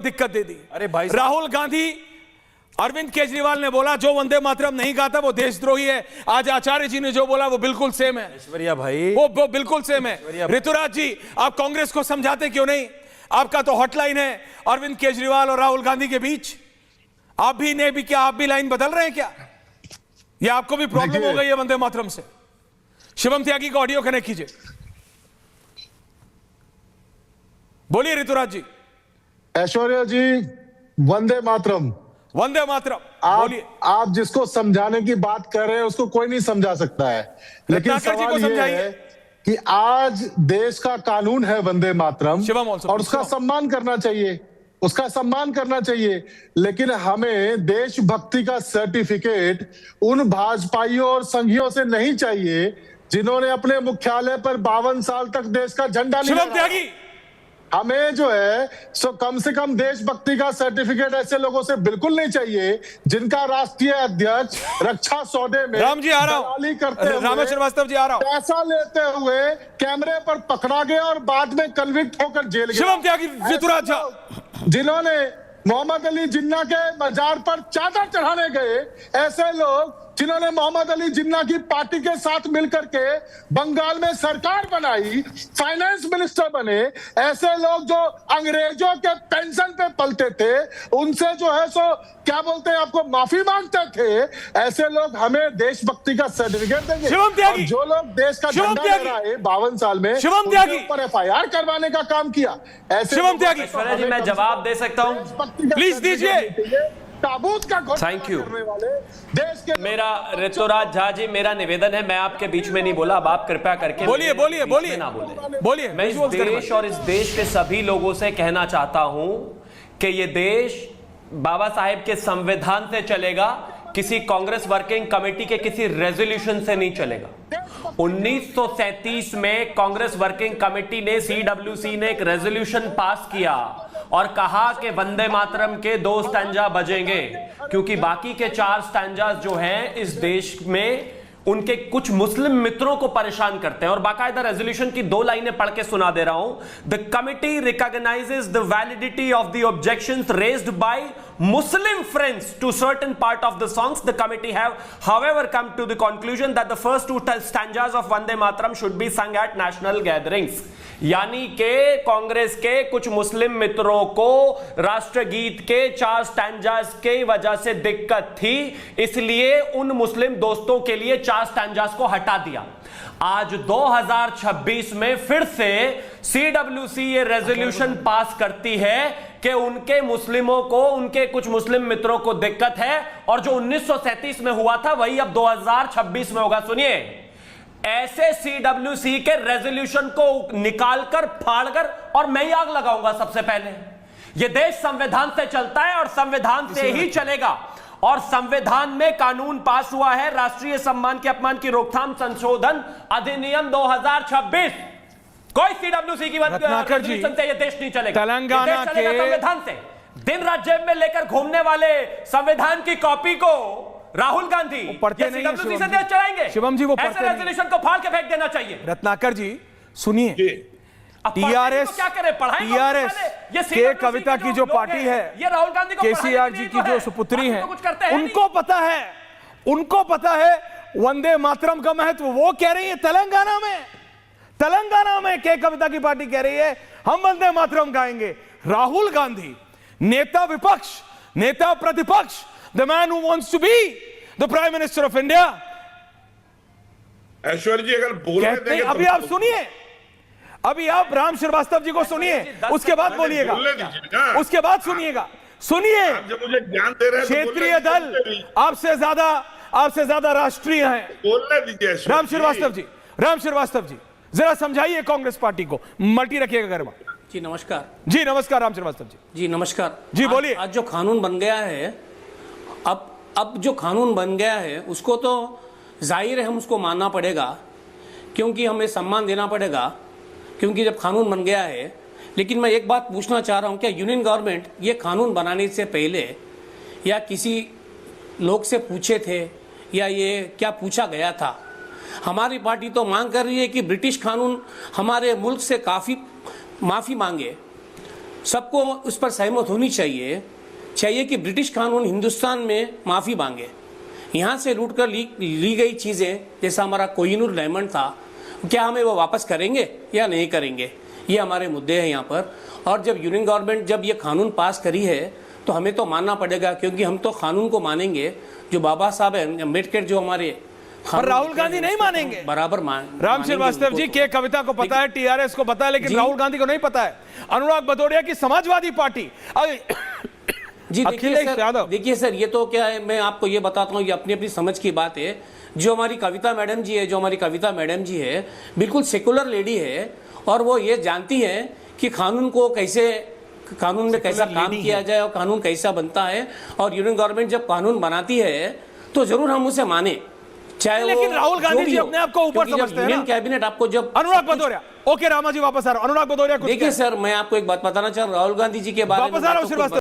दिक्कत दे दी। अरे भाई राहुल गांधी, अरविंद केजरीवाल ने बोला जो वंदे मातरम नहीं गाता वो देशद्रोही है। आज आचार्य जी ने जो बोला वो बिल्कुल सेम है। ऐश्वर्या भाई, वो बिल्कुल सेम है। ऋतुराज जी, आप कांग्रेस को समझाते क्यों नहीं? आपका तो हॉटलाइन है अरविंद केजरीवाल और राहुल गांधी के बीच। आप भी नहीं भी क्या, आप भी लाइन बदल रहे हैं क्या? या आपको भी प्रॉब्लम हो गई है वंदे मातरम से? शिवम त्यागी का ऑडियो कनेक्ट कीजिए। बोलिए ऋतुराज जी। ऐश्वर्या जी, वंदे मातरम, वंदे मातरम बोलिए। आप जिसको समझाने की बात कर रहे हैं उसको कोई नहीं समझा सकता है, लेकिन सवाल ये है कि आज देश का कानून है वंदे मातरम और उसका सम्मान करना चाहिए, उसका सम्मान करना चाहिए। लेकिन हमें देशभक्ति का सर्टिफिकेट उन भाजपाइयों और संघियों से नहीं चाहिए जिन्होंने अपने मुख्यालय पर 52 साल तक देश का झंडा नहीं त्यागी। हमें जो है सो कम से कम देशभक्ति का सर्टिफिकेट ऐसे लोगों से बिल्कुल नहीं चाहिए जिनका राष्ट्रीय अध्यक्ष रक्षा सौदे में राम जी आ रहा दलाली करते हुए, राम श्रीवास्तव जी आ रहा हूं, पैसा लेते हुए कैमरे पर पकड़ा गया और बाद में कन्विक्ट होकर जेल गया। शिवम त्यागी, ऋतुराज जिन्होंने मोहम्मद अली जिन्ना के मजार पर चादर चढ़ाने गए, ऐसे लोग जिन्होंने मोहम्मद अली जिन्ना की पार्टी के साथ मिलकर के बंगाल में सरकार बनाई, फाइनेंस मिनिस्टर बने, ऐसे लोग जो अंग्रेजों के पेंशन पे पलते थे, उनसे जो है सो क्या बोलते हैं आपको माफी मांगते थे, ऐसे लोग हमें देशभक्ति का सर्टिफिकेट देंगे। और जो लोग देश का झंडा लहराए 52 साल में, उनके ऊपर FIR करवाने का काम किया। ऐसे शिवम त्यागी, ऐश्वर्या जी मैं जवाब दे सकता हूं, प्लीज दीजिए। ताबूत का थैंक यू। देश के मेरा ऋतुराज झा जी, मेरा निवेदन है, मैं आपके बीच में नहीं बोला, अब आप कृपया करके बोलिए बोलिए बोलिए ना बोले। बोलिए। मैं इस देश और इस देश के सभी लोगों से कहना चाहता हूं कि ये देश बाबा साहेब के संविधान से चलेगा, किसी कांग्रेस वर्किंग कमेटी के किसी रेजोल्यूशन से नहीं चलेगा। 1937 में कांग्रेस वर्किंग कमेटी ने, CWC ने एक रेजोल्यूशन पास किया और कहा कि वंदे मातरम के 2 स्टैंजा बजेंगे, क्योंकि बाकी के 4 स्टैंजास जो हैं इस देश में उनके कुछ मुस्लिम मित्रों को परेशान करते हैं। और बाकायदा रेजोल्यूशन की 2 लाइनें पढ़ के सुना दे रहा हूं। The committee recognises the validity of the objections raised bye Muslim friends to certain part of the songs. The committee have, however, come to the conclusion that the first 2 stanzas of Vande Mataram should be sung at national gatherings. यानी के कांग्रेस के कुछ मुस्लिम मित्रों को राष्ट्रगीत के 4 stanzas के वजह से दिक्कत थी, इसलिए उन मुस्लिम दोस्तों के लिए 4 स्टैंजास को हटा दिया। आज 2026 में फिर से CWC ये रेजोल्यूशन पास करती है कि उनके मुस्लिमों को, उनके कुछ मुस्लिम मित्रों को दिक्कत है, और जो 1937 में हुआ था वही अब 2026 में होगा। सुनिए, ऐसे CWC के रेजोल्यूशन को निकालकर, फाड़कर, और मैं ही आग लगाऊंगा सबसे पहले। यह देश संविधान से चलता है और संविधान से ही चलेगा, और संविधान में कानून पास हुआ है, राष्ट्रीय सम्मान के अपमान की रोकथाम संशोधन अधिनियम 2026। कोई CWC की रेजोल्यूशन से यह देश नहीं चलेगा। तेलंगाना के संविधान से दिन रात जेब में लेकर घूमने वाले संविधान की कॉपी को राहुल गांधी पढ़ते नहीं हैं। CWC से देश चलाएंगे। शिवम जी वो ऐसे रेजोल्यूशन को फाड़ के फेंक देना चाहिए। रत्नाकर जी सुनिए, TRS के कविता की जो पार्टी है, ये राहुल गांधी को KCR जी की जो सुपुत्री है, उनको पता है, उनको पता है वंदे मातरम का महत्व। वो कह रही है तेलंगाना में के कविता की पार्टी कह रही है हम वंदे मातरम गाएंगे। राहुल गांधी, नेता विपक्ष, नेता प्रतिपक्ष, the man who wants to be the prime minister of India, Aishwarya ji अगर बोलने देंगे, अभी आप सुनिए, अभी आप राम श्रीवास्तव जी को सुनिए, उसके बाद बोलिएगा, उसके बाद सुनिएगा। सुनिए, मुझे ज्ञान दे रहे हैं, क्षेत्रीय दल आपसे ज्यादा राष्ट्रीय हैं। बोलने दीजिए राम श्रीवास्तव जी जरा समझाइए कांग्रेस पार्टी को। मल्टी रखिएगा घर में। जी नमस्कार। जी नमस्कार राम श्रीवास्तव जी। जी नमस्कार जी बोलिए। आज जो कानून बन गया है, अब जो कानून बन गया है उसको तो जाहिर है हम उसको मानना पड़ेगा, क्योंकि हमें सम्मान देना पड़ेगा, क्योंकि जब कानून बन गया है। लेकिन मैं एक बात पूछना चाह रहा हूं, क्या यूनियन गवर्नमेंट ये कानून बनाने से पहले या किसी लोग से पूछे थे, या ये क्या पूछा गया था? हमारी पार्टी तो मांग कर रही है कि ब्रिटिश कानून हमारे मुल्क से काफ़ी माफ़ी मांगे। सबको उस पर सहमत होनी चाहिए कि ब्रिटिश कानून हिंदुस्तान में माफ़ी मांगे। यहाँ से लूट कर ली गई चीज़ें, जैसा हमारा कोहिनूर डायमंड था, क्या हमें वो वापस करेंगे या नहीं करेंगे, ये हमारे मुद्दे हैं यहाँ पर। और जब यूनियन गवर्नमेंट जब ये कानून पास करी है तो हमें तो मानना पड़ेगा, क्योंकि हम तो कानून को मानेंगे जो बाबा साहब अम्बेडकर जो हमारे पर राहुल गांधी नहीं मानेंगे। बराबर राम श्रीवास्तव जी के कविता को पता है, टीआरएस को पता है, लेकिन राहुल गांधी को नहीं पता है। अनुराग भदौरिया की समाजवादी पार्टी जी देखिए सर, ये तो क्या है, मैं आपको ये बताता हूँ, ये अपनी अपनी समझ की बात है। जो हमारी कविता मैडम जी है बिल्कुल सेकुलर लेडी है, और वो ये जानती है कि कानून में कैसा काम किया जाए और कानून कैसा बनता है। और यूनियन गवर्नमेंट जब कानून बनाती है तो जरूर हम उसे माने, चाहे लेकिन राहुल गांधी जी अपने आप को ऊपर समझते हैं। यूनियन कैबिनेट आपको जब अनुराग भदौरिया, ओके रामा जी वापस आ रहा हूं। अनुराग भदौरिया, देखिए सर, मैं आपको एक बात बताना चाह रहा हूं, राहुल गांधी जी के बारे में